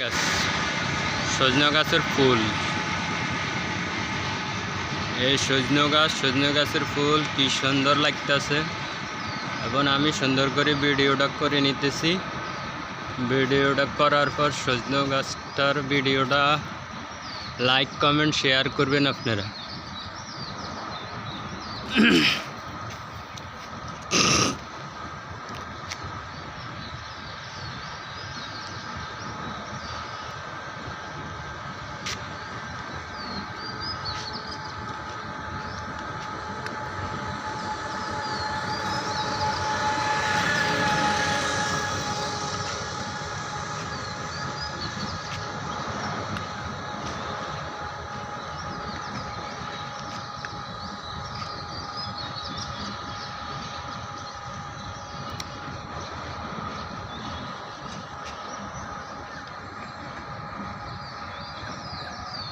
গাছ সজনে গাছের ফুল। এই সজনে গাছের ফুল কি সুন্দর লাগতেছে। এখন আমি সুন্দর করে ভিডিওটা করে নিতেছি। ভিডিওটা করার পর সজনে গাছটার ভিডিওটা লাইক কমেন্ট শেয়ার করবেন আপনারা।